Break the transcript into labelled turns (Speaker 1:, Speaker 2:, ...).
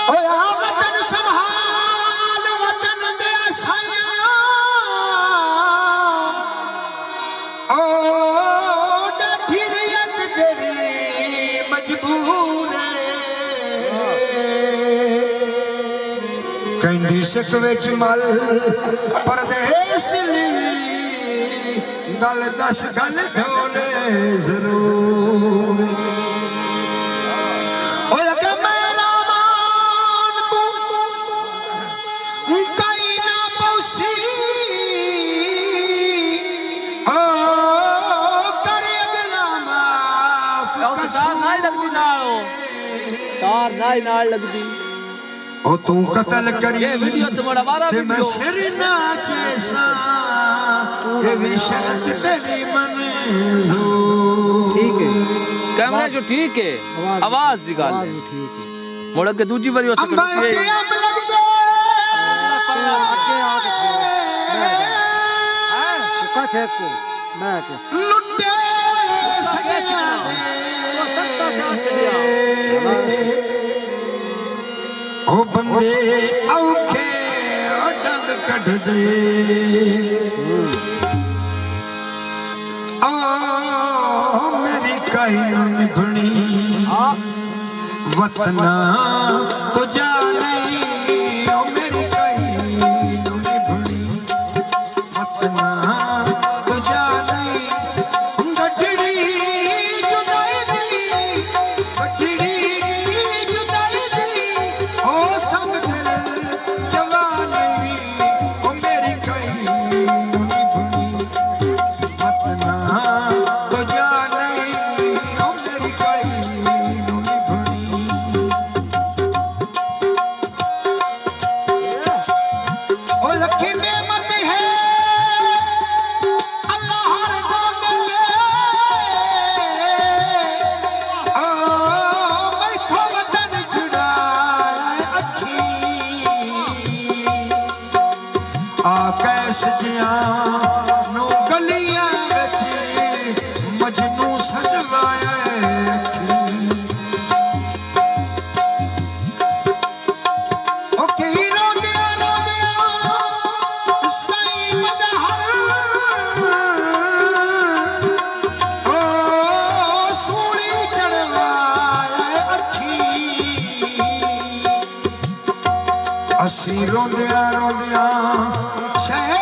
Speaker 1: होया वतन संभाल वतन दे साया ओ डठी रियत जरी मजबूर कहंदी शक विच मल परदेस गल दस गल ढोले जरूर
Speaker 2: तार नाई नाल लगदी
Speaker 1: ओ तू कत्ल करी
Speaker 2: ये वीडियो तुम्हारा वाला
Speaker 1: ते मैं
Speaker 2: वीडियो
Speaker 1: सिर नाचे सा ये भी शर्त तेरी मंजूर
Speaker 2: ठीक है कैमरा जो ठीक है आवाज दी गल है
Speaker 3: ठीक है
Speaker 2: मोड़ के दूजी बारी हो
Speaker 1: अम्बा
Speaker 2: सकती
Speaker 1: के
Speaker 2: है
Speaker 1: अम्ब लग दे
Speaker 3: का छेक को मैं के
Speaker 1: लुटे सजना ओ बंदे औखे ओ डग कढ दे ओ मेरी काई न निभनी वतना तो जा नहीं ओ मेरी काई न निभनी वतना तो जा नहीं गठड़ी जुदाई दी गठड़ी जुदाई दी ओ संग दिल जवानी ओ मेरी काई न निभनी वतना तो जा नहीं ओ मेरी काई न निभनी ओ लखी नेमत है अल्लाह हर गोद में ओ मैथों वतन छुड़ाए अखी आ कैस जिया नो गलियां विच मजनू सजवाए अखी ओ कहीं रोंदिया सही मदहर ओ सूली चढ़वाए अखी असी रोंदिया शहर